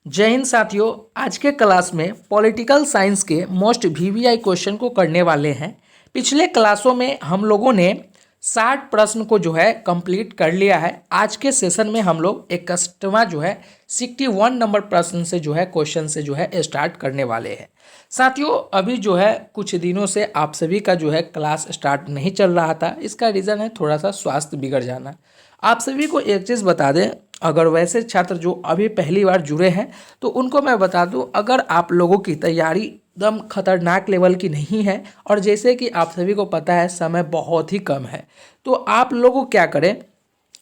जय हिंद साथियों। आज के क्लास में पॉलिटिकल साइंस के मोस्ट वीवीआई क्वेश्चन को करने वाले हैं। पिछले क्लासों में हम लोगों ने 60 प्रश्न को जो है कंप्लीट कर लिया है। आज के सेशन में हम लोग 61वां जो है 61 नंबर प्रश्न से जो है क्वेश्चन से जो है स्टार्ट करने वाले हैं। साथियों अभी जो है कुछ दिनों से आप सभी का जो है क्लास स्टार्ट नहीं चल रहा था। इसका रीज़न है थोड़ा सा स्वास्थ्य बिगड़ जाना। आप सभी को एक चीज़ बता दें, अगर वैसे छात्र जो अभी पहली बार जुड़े हैं तो उनको मैं बता दूं, अगर आप लोगों की तैयारी एकदम खतरनाक लेवल की नहीं है और जैसे कि आप सभी को पता है समय बहुत ही कम है, तो आप लोगों क्या करें,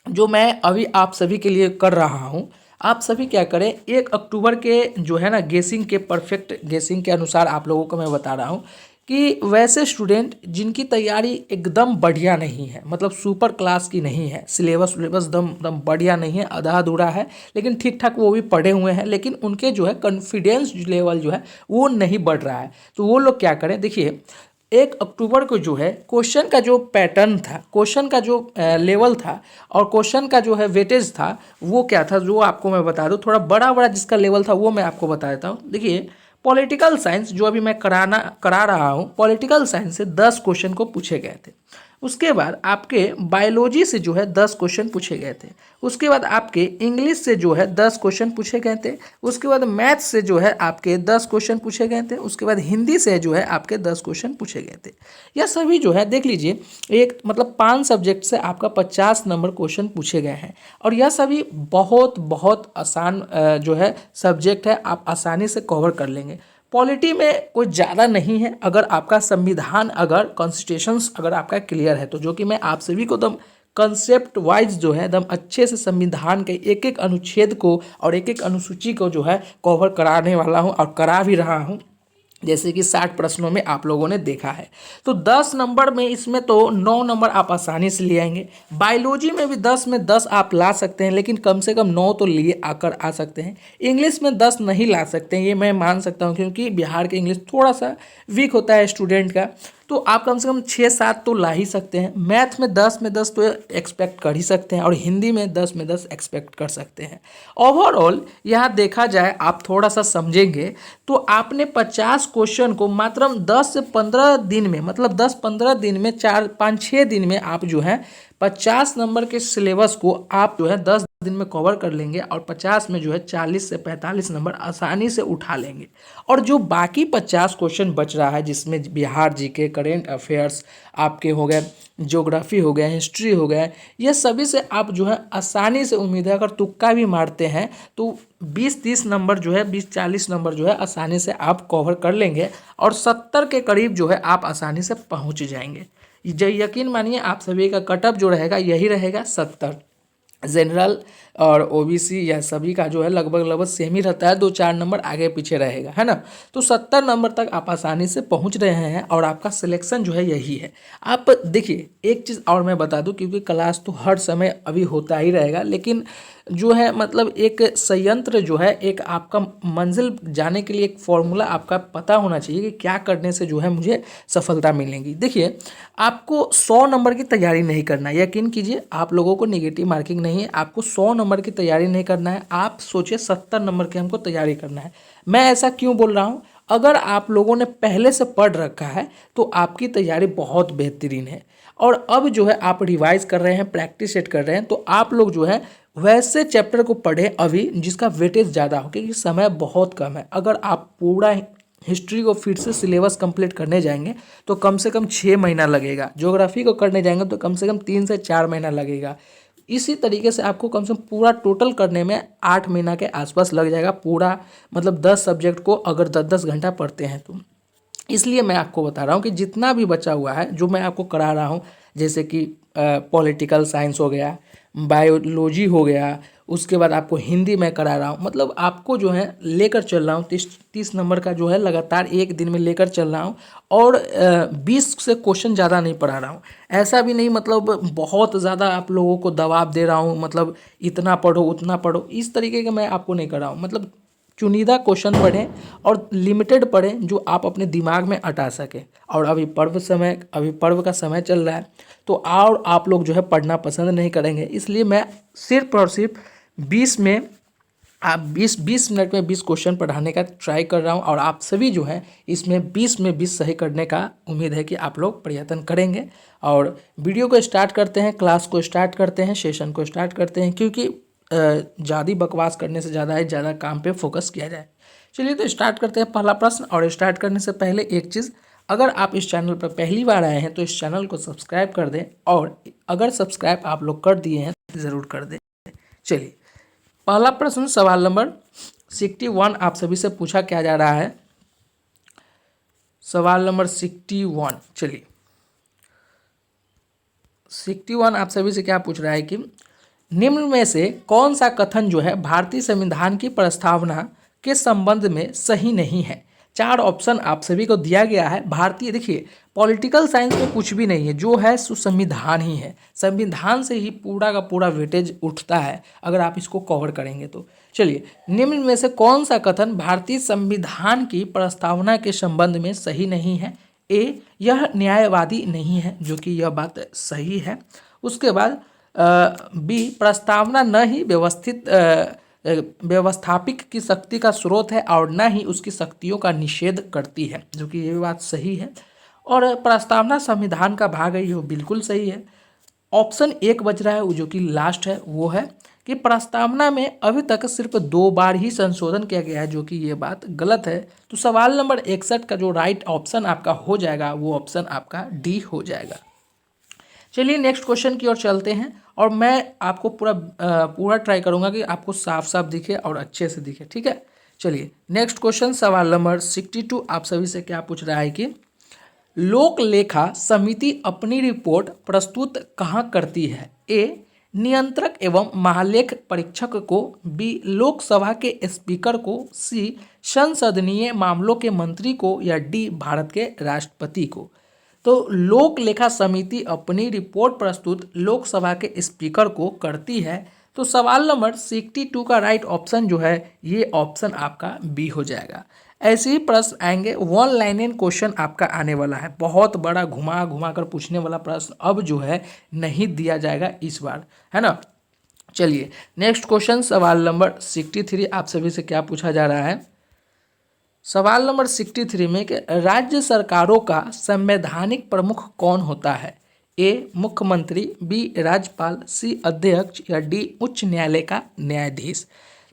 जो मैं अभी आप सभी के लिए कर रहा हूं, आप सभी क्या करें, 1 अक्टूबर के जो है ना गेसिंग के परफेक्ट गेसिंग के अनुसार आप लोगों को मैं बता रहा हूं कि वैसे स्टूडेंट जिनकी तैयारी एकदम बढ़िया नहीं है, मतलब सुपर क्लास की नहीं है, सिलेबस दम दम बढ़िया नहीं है, आधा अधूरा है, लेकिन ठीक ठाक वो भी पढ़े हुए हैं, लेकिन उनके जो है कॉन्फिडेंस लेवल जो है वो नहीं बढ़ रहा है, तो वो लोग क्या करें। देखिए 1 अक्टूबर को जो है क्वेश्चन का जो पैटर्न था, क्वेश्चन का जो लेवल था और क्वेश्चन का जो है वेटेज था, वो क्या था जो आपको मैं बता दूं। थोड़ा बड़ा बड़ा जिसका लेवल था वो मैं आपको बता देता हूँ। देखिए पॉलिटिकल साइंस जो अभी मैं करा रहा हूँ, पॉलिटिकल साइंस से 10 क्वेश्चन को पूछे गए थे। उसके बाद आपके बायोलॉजी से जो है 10 क्वेश्चन पूछे गए थे। उसके बाद आपके इंग्लिश से जो है 10 क्वेश्चन पूछे गए थे। उसके बाद मैथ्स से जो है आपके 10 क्वेश्चन पूछे गए थे। उसके बाद हिंदी से जो है आपके 10 क्वेश्चन पूछे गए थे। यह सभी जो है देख लीजिए, एक मतलब 5 सब्जेक्ट से आपका 50 नंबर क्वेश्चन पूछे गए हैं और यह सभी बहुत बहुत आसान जो है सब्जेक्ट है, आप आसानी से कवर कर लेंगे। पॉलिटी में कोई ज़्यादा नहीं है, अगर आपका संविधान, अगर कॉन्स्टिट्यूशंस अगर आपका क्लियर है तो, जो कि मैं आप सभी को एकदम कंसेप्ट वाइज जो है एकदम अच्छे से संविधान के एक एक अनुच्छेद को और एक एक अनुसूची को जो है कवर कराने वाला हूं और करा भी रहा हूं, जैसे कि 60 प्रश्नों में आप लोगों ने देखा है। तो 10 नंबर में इसमें तो 9 नंबर आप आसानी से ले आएंगे। बायोलॉजी में भी 10 में 10 आप ला सकते हैं, लेकिन कम से कम 9 तो लिए आकर आ सकते हैं। इंग्लिश में 10 नहीं ला सकते हैं, ये मैं मान सकता हूँ, क्योंकि बिहार के इंग्लिश थोड़ा सा वीक होता है स्टूडेंट का, तो आप कम से कम 6-7 तो ला ही सकते हैं। मैथ में 10 में 10 तो एक्सपेक्ट कर ही सकते हैं और हिंदी में 10 में 10 एक्सपेक्ट कर सकते हैं। ओवरऑल यहाँ देखा जाए, आप थोड़ा सा समझेंगे तो आपने 50 क्वेश्चन को मात्र 10 से 15 दिन में, मतलब 10-15 दिन में, 4-5-6 दिन में आप जो है 50 नंबर के सिलेबस को आप जो है 10 दिन में कवर कर लेंगे और 50 में जो है 40 से 45 नंबर आसानी से उठा लेंगे। और जो बाकी 50 क्वेश्चन बच रहा है, जिसमें बिहार जीके, करेंट अफेयर्स आपके हो गए, ज्योग्राफी हो गया, हिस्ट्री हो गया, ये सभी से आप जो है आसानी से, उम्मीद है अगर तुक्का भी मारते हैं तो 20-30 नंबर जो है, 20-40 नंबर जो है आसानी से आप कवर कर लेंगे और 70 के करीब जो है आप आसानी से पहुंच जाएंगे। यकीन मानिए आप सभी का कटअप जो रहेगा यही रहेगा 70। जनरल और ओबीसी या सभी का जो है लगभग सेम ही रहता है, 2-4 नंबर आगे पीछे रहेगा, है ना। तो 70 नंबर तक आप आसानी से पहुंच रहे हैं और आपका सिलेक्शन जो है यही है। आप देखिए एक चीज़ और मैं बता दूं, क्योंकि क्लास तो हर समय अभी होता ही रहेगा, लेकिन जो है मतलब एक संयंत्र जो है, एक आपका मंजिल जाने के लिए एक फॉर्मूला आपका पता होना चाहिए कि क्या करने से जो है मुझे सफलता मिलेगी। देखिए आपको 100 नंबर की तैयारी नहीं करना है, यकीन कीजिए आप लोगों को नेगेटिव मार्किंग नहीं है, आपको 100 नंबर की तैयारी नहीं करना है। आप सोचिए 70 नंबर की हमको तैयारी करना है। मैं ऐसा क्यों बोल रहा हूँ, अगर आप लोगों ने पहले से पढ़ रखा है तो आपकी तैयारी बहुत बेहतरीन है और अब जो है आप रिवाइज कर रहे हैं, प्रैक्टिस सेट कर रहे हैं, तो आप लोग जो है वैसे चैप्टर को पढ़ें अभी जिसका वेटेज ज़्यादा हो, क्योंकि समय बहुत कम है। अगर आप पूरा हिस्ट्री को फिर से सिलेबस कंप्लीट करने जाएंगे तो कम से कम 6 महीना लगेगा, ज्योग्राफी को करने जाएंगे तो कम से कम 3 से 4 महीना लगेगा। इसी तरीके से आपको कम से कम पूरा टोटल करने में 8 महीना के आसपास लग जाएगा, पूरा मतलब 10 सब्जेक्ट को अगर 10-10 घंटा पढ़ते हैं तो। इसलिए मैं आपको बता रहा हूँ कि जितना भी बचा हुआ है जो मैं आपको करा रहा हूँ, जैसे कि पॉलिटिकल साइंस हो गया, बायोलॉजी हो गया, उसके बाद आपको हिंदी में करा रहा हूँ, मतलब आपको जो है लेकर चल रहा हूँ 30 नंबर का जो है लगातार एक दिन में लेकर चल रहा हूँ और 20 से क्वेश्चन ज़्यादा नहीं पढ़ा रहा हूँ। ऐसा भी नहीं मतलब बहुत ज़्यादा आप लोगों को दबाव दे रहा हूँ, मतलब इतना पढ़ो उतना पढ़ो, इस तरीके का मैं आपको नहीं कर रहा हूँ। मतलब चुनिंदा क्वेश्चन पढ़ें और लिमिटेड पढ़ें जो आप अपने दिमाग में अटा सकें। और अभी पर्व का समय चल रहा है, तो और आप लोग जो है पढ़ना पसंद नहीं करेंगे, इसलिए मैं सिर्फ और सिर्फ 20 में आप 20 मिनट में 20 क्वेश्चन पढ़ाने का ट्राई कर रहा हूं और आप सभी जो है इसमें 20 में 20 सही करने का उम्मीद है कि आप लोग प्रयत्न करेंगे। और वीडियो को स्टार्ट करते हैं, क्लास को स्टार्ट करते हैं, सेशन को स्टार्ट करते हैं, क्योंकि ज़्यादा बकवास करने से ज़्यादा काम पे फोकस किया जाए। चलिए तो स्टार्ट करते हैं पहला प्रश्न। और स्टार्ट करने से पहले एक चीज़, अगर आप इस चैनल पर पहली बार आए हैं तो इस चैनल को सब्सक्राइब कर दें, और अगर सब्सक्राइब आप लोग कर दिए हैं तो ज़रूर कर दें। चलिए पहला प्रश्न सवाल नंबर 61 आप सभी से पूछा क्या जा रहा है। सवाल नंबर 61, चलिए 61 आप सभी से क्या पूछ रहा है कि निम्न में से कौन सा कथन जो है भारतीय संविधान की प्रस्तावना के संबंध में सही नहीं है। 4 ऑप्शन आप सभी को दिया गया है। भारतीय, देखिए पॉलिटिकल साइंस में कुछ भी नहीं है, जो है सो संविधान ही है। संविधान से ही पूरा का पूरा वेटेज उठता है अगर आप इसको कवर करेंगे तो। चलिए निम्न में से कौन सा कथन भारतीय संविधान की प्रस्तावना के संबंध में सही नहीं है। ए, यह न्यायवादी नहीं है, जो कि यह बात सही है। उसके बाद बी, प्रस्तावना न ही व्यवस्थापिक की शक्ति का स्रोत है और न ही उसकी शक्तियों का निषेध करती है, जो कि ये बात सही है। और प्रस्तावना संविधान का भाग है, ये बिल्कुल सही है। ऑप्शन 1 बच रहा है, वो जो कि लास्ट है, वो है कि प्रस्तावना में अभी तक सिर्फ 2 बार ही संशोधन किया गया है, जो कि ये बात गलत है। तो सवाल नंबर 61 का जो राइट ऑप्शन आपका हो जाएगा वो ऑप्शन आपका डी हो जाएगा। चलिए नेक्स्ट क्वेश्चन की ओर चलते हैं, और मैं आपको पूरा ट्राई करूंगा कि आपको साफ साफ दिखे और अच्छे से दिखे, ठीक है। चलिए नेक्स्ट क्वेश्चन सवाल नंबर 62 आप सभी से क्या पूछ रहा है कि लोक लेखा समिति अपनी रिपोर्ट प्रस्तुत कहाँ करती है। ए, नियंत्रक एवं महालेख परीक्षक को। बी, लोकसभा के स्पीकर को। सी, संसदीय मामलों के मंत्री को। या डी, भारत के राष्ट्रपति को। तो लोक लेखा समिति अपनी रिपोर्ट प्रस्तुत लोकसभा के स्पीकर को करती है। तो सवाल नंबर 62 का राइट ऑप्शन जो है ये ऑप्शन आपका बी हो जाएगा। ऐसे ही प्रश्न आएंगे, 1 लाइन क्वेश्चन आपका आने वाला है, बहुत बड़ा घुमा घुमा कर पूछने वाला प्रश्न अब जो है नहीं दिया जाएगा इस बार, है ना। चलिए नेक्स्ट क्वेश्चन सवाल नंबर 63 आप सभी से क्या पूछा जा रहा है। सवाल नंबर 63 में कि राज्य सरकारों का संवैधानिक प्रमुख कौन होता है। ए, मुख्यमंत्री। बी, राज्यपाल। सी, अध्यक्ष। या डी, उच्च न्यायालय का न्यायाधीश।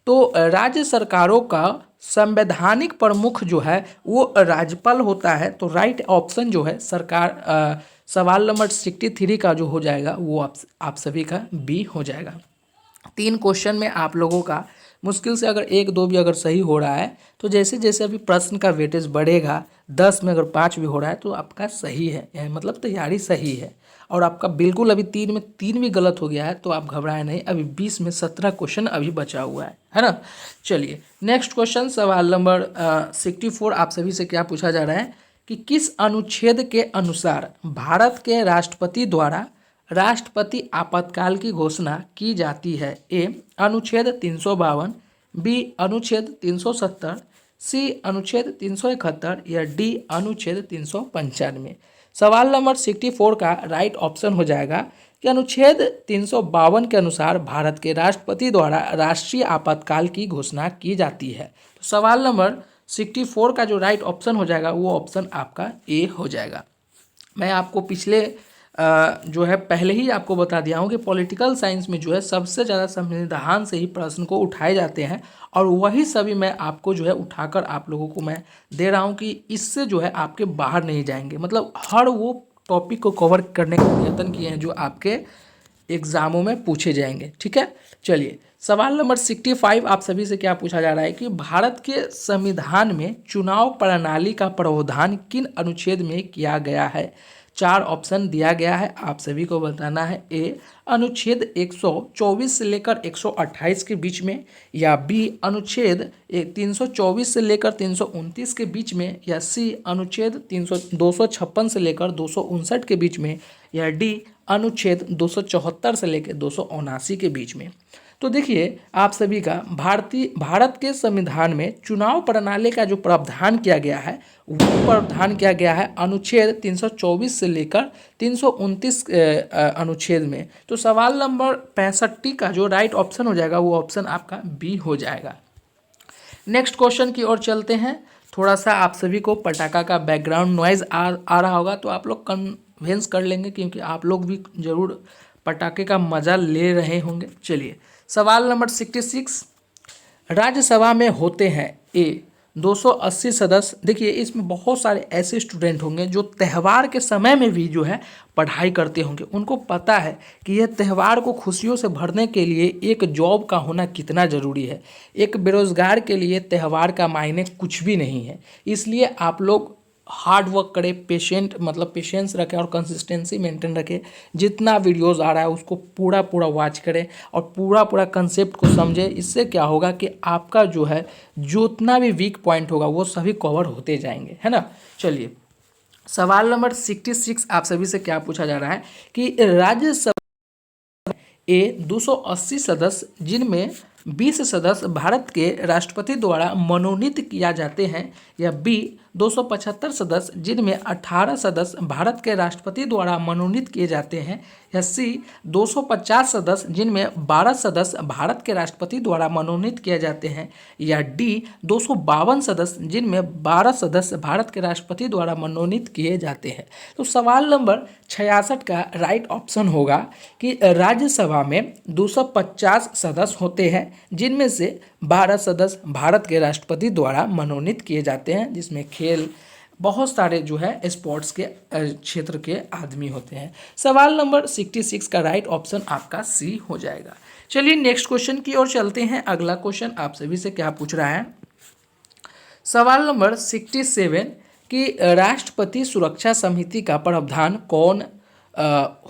तो राज्य सरकारों का संवैधानिक प्रमुख जो है वो राज्यपाल होता है। तो राइट ऑप्शन जो है सवाल नंबर 63 का जो हो जाएगा वो आप सभी का बी हो जाएगा। 3 क्वेश्चन में आप लोगों का मुश्किल से अगर 1-2 भी अगर सही हो रहा है तो जैसे जैसे अभी प्रश्न का वेटेज बढ़ेगा, 10 में अगर 5 भी हो रहा है तो आपका सही है, यानी मतलब तैयारी सही है। और आपका बिल्कुल अभी 3 में 3 भी गलत हो गया है तो आप घबराएं नहीं, अभी 20 में 17 क्वेश्चन अभी बचा हुआ है ना। चलिए नेक्स्ट क्वेश्चन सवाल नंबर 64 आप सभी से क्या पूछा जा रहा है कि किस अनुच्छेद के अनुसार भारत के राष्ट्रपति द्वारा राष्ट्रपति आपातकाल की घोषणा की जाती है। ए, अनुच्छेद 352। बी, अनुच्छेद 370। सी, अनुच्छेद 371। या डी, अनुच्छेद 395। सवाल नंबर 64 का राइट ऑप्शन हो जाएगा कि अनुच्छेद 352 के अनुसार भारत के राष्ट्रपति द्वारा राष्ट्रीय आपातकाल की घोषणा की जाती है। तो सवाल नंबर 64 का जो राइट ऑप्शन हो जाएगा वो ऑप्शन आपका ए हो जाएगा। मैं आपको पिछले जो है पहले ही आपको बता दिया हूँ कि पॉलिटिकल साइंस में जो है सबसे ज़्यादा संविधान से ही प्रश्न को उठाए जाते हैं, और वही सभी मैं आपको जो है उठाकर आप लोगों को मैं दे रहा हूँ कि इससे जो है आपके बाहर नहीं जाएंगे, मतलब हर वो टॉपिक को कवर करने का प्रयत्न किए हैं जो आपके एग्जामों में पूछे जाएंगे, ठीक है। चलिए सवाल नंबर 65 आप सभी से क्या पूछा जा रहा है कि भारत के संविधान में चुनाव प्रणाली का प्रावधान किन अनुच्छेद में किया गया है। 4 ऑप्शन दिया गया है, आप सभी को बताना है। ए, अनुच्छेद 124 से लेकर 128 के बीच में। या बी, अनुच्छेद 324 से लेकर 329 के बीच में। या सी, अनुच्छेद 256 से लेकर 259 के बीच में। या डी, अनुच्छेद 274 से लेकर 279 के बीच में। तो देखिए आप सभी का भारत के संविधान में चुनाव प्रणाली का जो प्रावधान किया गया है वो प्रावधान किया गया है अनुच्छेद 324 से लेकर 329 अनुच्छेद में। तो सवाल नंबर 65 का जो राइट ऑप्शन हो जाएगा वो ऑप्शन आपका बी हो जाएगा। नेक्स्ट क्वेश्चन की ओर चलते हैं। थोड़ा सा आप सभी को पटाखा का बैकग्राउंड नॉइज़ आ रहा होगा तो आप लोग कन्विंस कर लेंगे क्योंकि आप लोग भी जरूर पटाखे का मज़ा ले रहे होंगे। चलिए सवाल नंबर 66, राज्यसभा में होते हैं ए 280 सदस्य। देखिए इसमें बहुत सारे ऐसे स्टूडेंट होंगे जो त्यौहार के समय में भी जो है पढ़ाई करते होंगे, उनको पता है कि यह त्यौहार को खुशियों से भरने के लिए एक जॉब का होना कितना ज़रूरी है। एक बेरोज़गार के लिए त्यौहार का मायने कुछ भी नहीं है, इसलिए आप लोग हार्ड वर्क करें, पेशेंस रखें और कंसिस्टेंसी मेंटेन रखें। जितना वीडियोस आ रहा है उसको पूरा वॉच करें और पूरा कंसेप्ट को समझें। इससे क्या होगा कि आपका जो है जितना भी वीक पॉइंट होगा वो सभी कवर होते जाएंगे, है ना। चलिए सवाल नंबर 66 आप सभी से क्या पूछा जा रहा है कि राज्यसभा ए 280 सदस्य जिनमें 20 सदस्य भारत के राष्ट्रपति द्वारा मनोनीत किया जाते हैं, या बी 275 सदस्य जिनमें 18 सदस्य भारत के राष्ट्रपति द्वारा मनोनीत किए जाते हैं, या सी 250 सदस्य जिनमें 12 सदस्य भारत के राष्ट्रपति द्वारा मनोनीत किए जाते हैं, या डी 252 सदस्य जिनमें 12 सदस्य भारत के राष्ट्रपति द्वारा मनोनीत किए जाते हैं। तो सवाल नंबर 66 का राइट ऑप्शन होगा कि राज्यसभा में 250 सदस्य होते हैं जिनमें से 12 सदस्य भारत के राष्ट्रपति द्वारा मनोनीत किए जाते हैं, जिसमें खेल बहुत सारे जो है स्पोर्ट्स के क्षेत्र के आदमी होते हैं। सवाल नंबर 66 का राइट ऑप्शन आपका सी हो जाएगा। चलिए नेक्स्ट क्वेश्चन की ओर चलते हैं। अगला क्वेश्चन आप सभी से क्या पूछ रहा है, सवाल नंबर 67 कि राष्ट्रपति सुरक्षा समिति का प्रावधान कौन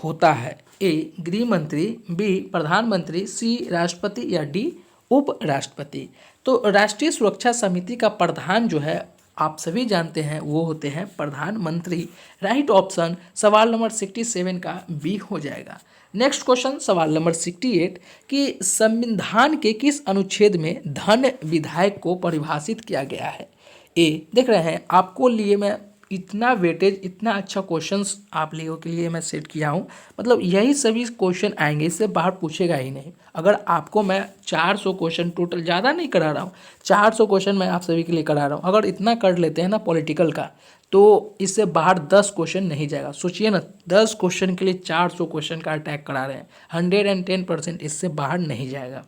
होता है, ए गृह मंत्री, बी प्रधानमंत्री, सी राष्ट्रपति, या डी उपराष्ट्रपति। तो राष्ट्रीय सुरक्षा समिति का प्रधान जो है आप सभी जानते हैं वो होते हैं प्रधानमंत्री। राइट ऑप्शन सवाल नंबर 67 का बी हो जाएगा। नेक्स्ट क्वेश्चन सवाल नंबर 68 कि संविधान के किस अनुच्छेद में धन विधायक को परिभाषित किया गया है। ए देख रहे हैं आपको लिए मैं इतना वेटेज, इतना अच्छा क्वेश्चंस आप लोगों के लिए मैं सेट किया हूँ, मतलब यही सभी क्वेश्चन आएंगे, इससे बाहर पूछेगा ही नहीं। अगर आपको मैं 400 क्वेश्चन टोटल, ज़्यादा नहीं करा रहा हूँ, 400 क्वेश्चन मैं आप सभी के लिए करा रहा हूँ। अगर इतना कर लेते हैं ना पॉलिटिकल का तो इससे बाहर 10 क्वेश्चन नहीं जाएगा। सोचिए ना 10 क्वेश्चन के लिए 400 क्वेश्चन का अटैक करा रहे हैं, 110% इससे बाहर नहीं जाएगा।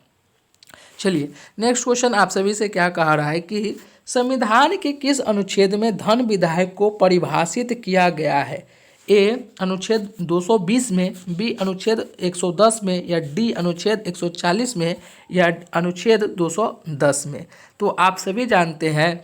चलिए नेक्स्ट क्वेश्चन आप सभी से क्या कहा रहा है कि संविधान के किस अनुच्छेद में धन विधायक को परिभाषित किया गया है। ए अनुच्छेद 220 में, बी अनुच्छेद 110 में, या डी अनुच्छेद 140 में, या अनुच्छेद 210 में। तो आप सभी जानते हैं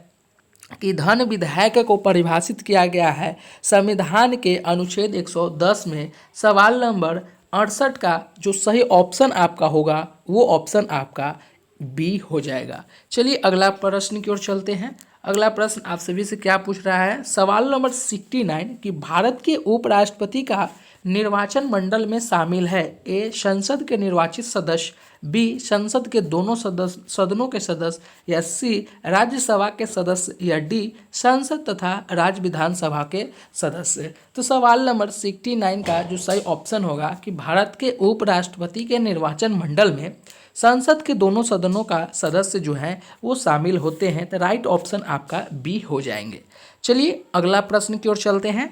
कि धन विधायक को परिभाषित किया गया है संविधान के अनुच्छेद 110 में। सवाल नंबर 68 का जो सही ऑप्शन आपका होगा वो ऑप्शन आपका बी हो जाएगा। चलिए अगला प्रश्न की ओर चलते हैं। अगला प्रश्न आप सभी से क्या पूछ रहा है, सवाल नंबर 69 कि भारत के उपराष्ट्रपति का निर्वाचन मंडल में शामिल है। ए संसद के निर्वाचित सदस्य, बी संसद के दोनों सदनों के सदस्य, या सी राज्यसभा के सदस्य, या डी संसद तथा राज्य विधानसभा के सदस्य। तो सवाल नंबर 69 का जो सही ऑप्शन होगा कि भारत के उपराष्ट्रपति के निर्वाचन मंडल में संसद के दोनों सदनों का सदस्य जो हैं वो शामिल होते हैं। तो राइट ऑप्शन आपका बी हो जाएंगे। चलिए अगला प्रश्न की ओर चलते हैं।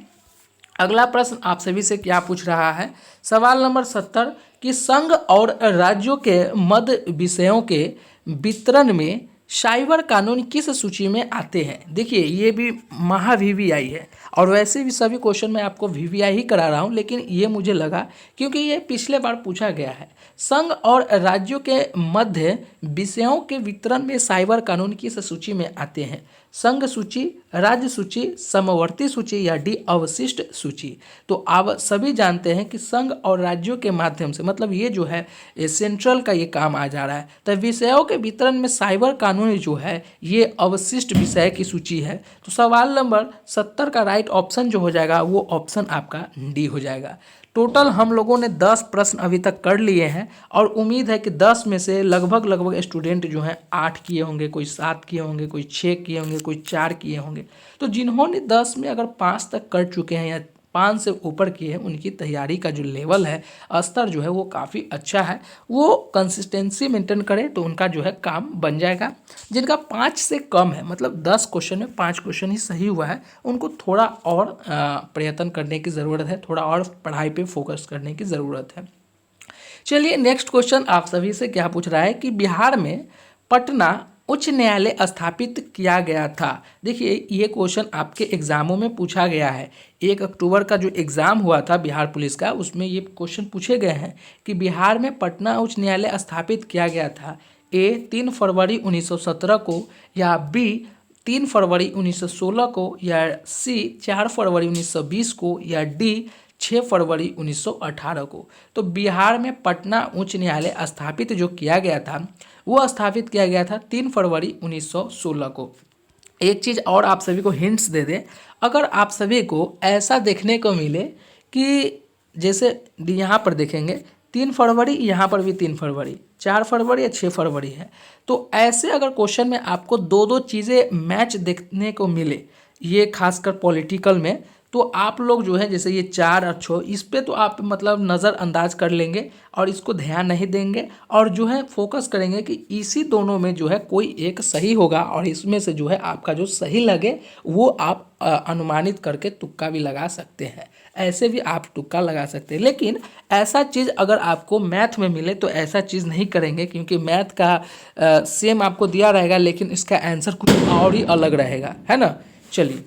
अगला प्रश्न आप सभी से क्या पूछ रहा है, सवाल नंबर 70 कि संघ और राज्यों के मध्य विषयों के वितरण में साइबर कानून किस सूची में आते हैं। देखिए ये भी महा VVI है और वैसे भी सभी क्वेश्चन मैं आपको VVI ही करा रहा हूँ, लेकिन ये मुझे लगा क्योंकि ये पिछले बार पूछा गया है। संघ और राज्यों के मध्य विषयों के वितरण में साइबर कानून किस सूची में आते हैं। संघ सूची, राज्य सूची, समवर्ती सूची, या डी अवशिष्ट सूची। तो आप सभी जानते हैं कि संघ और राज्यों के माध्यम से, मतलब ये जो है ये सेंट्रल का ये काम आ जा रहा है। तो विषयों के वितरण में साइबर कानून जो है ये अवशिष्ट विषय की सूची है। तो सवाल नंबर 70 का राइट ऑप्शन जो हो जाएगा वो ऑप्शन आपका डी हो जाएगा। टोटल हम लोगों ने 10 प्रश्न अभी तक कर लिए हैं और उम्मीद है कि 10 में से लगभग स्टूडेंट जो हैं 8 किए होंगे, कोई 7 किए होंगे, कोई 6 किए होंगे, कोई 4 किए होंगे। तो जिन्होंने 10 में अगर 5 तक कर चुके हैं या 5 से ऊपर किए हैं, उनकी तैयारी का जो लेवल है, स्तर जो है वो काफ़ी अच्छा है। वो कंसिस्टेंसी मेंटेन करें तो उनका जो है काम बन जाएगा। जिनका 5 से कम है, मतलब 10 क्वेश्चन में 5 क्वेश्चन ही सही हुआ है, उनको थोड़ा और प्रयत्न करने की ज़रूरत है, थोड़ा और पढ़ाई पे फोकस करने की ज़रूरत है। चलिए नेक्स्ट क्वेश्चन आप सभी से क्या पूछ रहा है कि बिहार में पटना उच्च न्यायालय स्थापित किया गया था। देखिए ये क्वेश्चन आपके एग्जामों में पूछा गया है। 1 अक्टूबर का जो एग्ज़ाम हुआ था बिहार पुलिस का, उसमें ये क्वेश्चन पूछे गए हैं कि बिहार में पटना उच्च न्यायालय स्थापित किया गया था। ए 3 फरवरी 1917 को, या बी 3 फरवरी 1916 को, या सी 4 फरवरी 1920 को, या डी 6 फरवरी 1918 को। तो बिहार में पटना उच्च न्यायालय स्थापित जो किया गया था वो स्थापित किया गया था 3 फरवरी 1916 को। एक चीज़ और आप सभी को हिंट्स दे दें, अगर आप सभी को ऐसा देखने को मिले कि जैसे यहाँ पर देखेंगे 3 फरवरी, यहाँ पर भी 3 फरवरी, 4 फरवरी या 6 फरवरी है, तो ऐसे अगर क्वेश्चन में आपको दो दो चीज़ें मैच देखने को मिले, ये खासकर पॉलिटिकल में, तो आप लोग जो है जैसे ये 4 और 6, इस पे तो आप मतलब नज़रअंदाज कर लेंगे और इसको ध्यान नहीं देंगे और जो है फोकस करेंगे कि इसी दोनों में जो है कोई एक सही होगा और इसमें से जो है आपका जो सही लगे वो आप अनुमानित करके तुक्का भी लगा सकते हैं। ऐसे भी आप तुक्का लगा सकते हैं, लेकिन ऐसा चीज़ अगर आपको मैथ में मिले तो ऐसा चीज़ नहीं करेंगे, क्योंकि मैथ का सेम आपको दिया रहेगा लेकिन इसका आंसर कुछ और ही अलग रहेगा, है ना। चलिए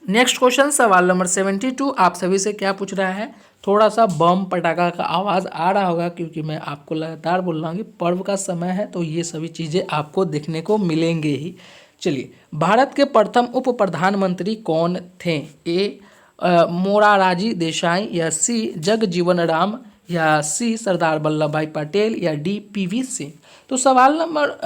नेक्स्ट क्वेश्चन सवाल नंबर 72 आप सभी से क्या पूछ रहा है। थोड़ा सा बम पटाखा का आवाज़ आ रहा होगा क्योंकि मैं आपको लगातार बोल रहा हूँ कि पर्व का समय है, तो ये सभी चीज़ें आपको देखने को मिलेंगे ही। चलिए, भारत के प्रथम उप प्रधानमंत्री कौन थे। ए मोरारजी देसाई, या सी जगजीवन राम, या सी सरदार वल्लभ भाई पटेल, या डी पीवी सिंह। तो सवाल नंबर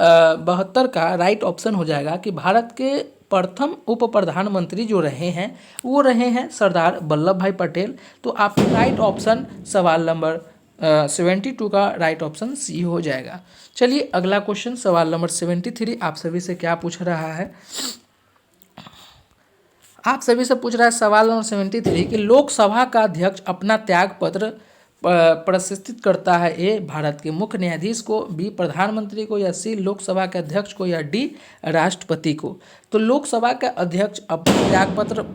72 का राइट ऑप्शन हो जाएगा कि भारत के प्रथम उप प्रधानमंत्री जो रहे हैं वो रहे हैं सरदार वल्लभ भाई पटेल। तो आपका राइट ऑप्शन सवाल नंबर 72 का राइट ऑप्शन सी हो जाएगा। चलिए अगला क्वेश्चन सवाल नंबर 73 आप सभी से क्या पूछ रहा है। आप सभी से पूछ रहा है सवाल नंबर 73 कि लोकसभा का अध्यक्ष अपना त्याग पत्र प्रशिक्षित करता है। ए भारत के मुख्य न्यायाधीश को, बी प्रधानमंत्री को, या सी लोकसभा के अध्यक्ष को, या डी राष्ट्रपति को। तो लोकसभा का अध्यक्ष अपना त्यागपत्र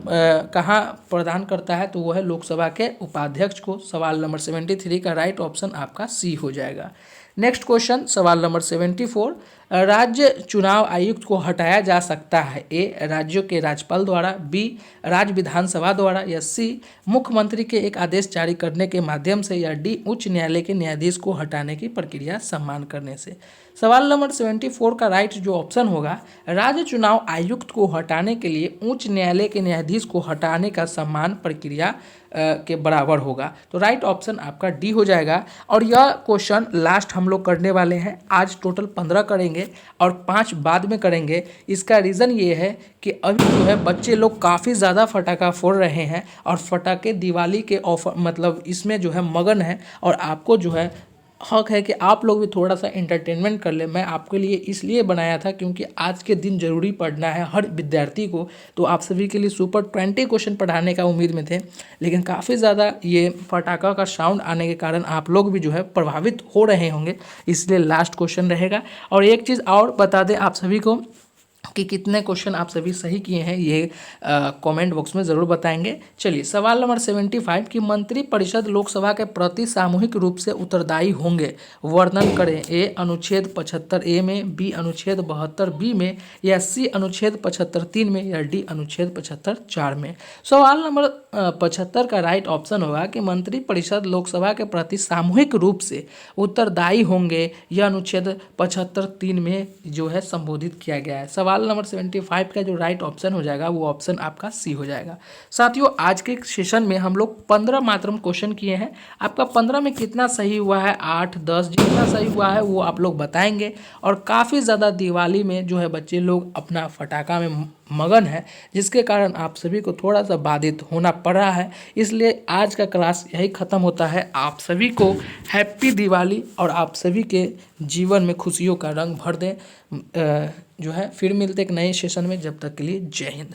कहाँ प्रदान करता है, तो वो है लोकसभा के उपाध्यक्ष को। सवाल नंबर 73 का राइट ऑप्शन आपका सी हो जाएगा। नेक्स्ट क्वेश्चन सवाल नंबर 74 राज्य चुनाव आयुक्त को हटाया जा सकता है। ए राज्यों के राज्यपाल द्वारा, बी राज्य विधानसभा द्वारा, या सी मुख्यमंत्री के एक आदेश जारी करने के माध्यम से, या डी उच्च न्यायालय के न्यायाधीश को हटाने की प्रक्रिया सम्मान करने से। सवाल नंबर 74 का राइट जो ऑप्शन होगा, राज्य चुनाव आयुक्त को हटाने के लिए उच्च न्यायालय के न्यायाधीश को हटाने का सम्मान प्रक्रिया के बराबर होगा। तो राइट ऑप्शन आपका डी हो जाएगा। और यह क्वेश्चन लास्ट हम लोग करने वाले हैं। आज टोटल 15 करेंगे और 5 बाद में करेंगे। इसका रीज़न ये है कि अभी जो है बच्चे लोग काफ़ी ज़्यादा फटाखा फोड़ रहे हैं और फटाके दिवाली के ऑफर मतलब इसमें जो है मगन है, और आपको जो है हक है कि आप लोग भी थोड़ा सा एंटरटेनमेंट कर ले। मैं आपके लिए इसलिए बनाया था क्योंकि आज के दिन ज़रूरी पढ़ना है हर विद्यार्थी को। तो आप सभी के लिए सुपर 20 क्वेश्चन पढ़ाने का उम्मीद में थे, लेकिन काफ़ी ज़्यादा ये फटाखा का साउंड आने के कारण आप लोग भी जो है प्रभावित हो रहे होंगे, इसलिए लास्ट क्वेश्चन रहेगा। और एक चीज़ और बता दें आप सभी को कि कितने क्वेश्चन आप सभी सही किए हैं, ये कमेंट बॉक्स में ज़रूर बताएंगे। चलिए सवाल नंबर 75 कि मंत्री परिषद लोकसभा के प्रति सामूहिक रूप से उत्तरदायी होंगे, वर्णन करें। ए अनुच्छेद 75 ए में, बी अनुच्छेद 72 बी में, या सी अनुच्छेद 75 3 में, या डी अनुच्छेद 75 4 में। सवाल नंबर 75 का राइट ऑप्शन होगा कि मंत्री परिषद लोकसभा के प्रति सामूहिक रूप से उत्तरदायी होंगे, यह अनुच्छेद 75 3 में जो है संबोधित किया गया है। सवाल नंबर 75 का जो राइट ऑप्शन हो जाएगा वो ऑप्शन आपका सी हो जाएगा। साथियों आज के सेशन में हम लोग 15 मात्रम क्वेश्चन किए हैं। आपका 15 में कितना सही हुआ है, 8 10 जितना सही हुआ है वो आप लोग बताएंगे। और काफ़ी ज़्यादा दिवाली में जो है बच्चे लोग अपना फटाका में मगन है, जिसके कारण आप सभी को थोड़ा सा बाधित होना पड़ रहा है। इसलिए आज का क्लास यही ख़त्म होता है। आप सभी को हैप्पी दिवाली और आप सभी के जीवन में खुशियों का रंग भर दें। जो है फिर मिलते एक नए सेशन में, जब तक के लिए जय हिंद।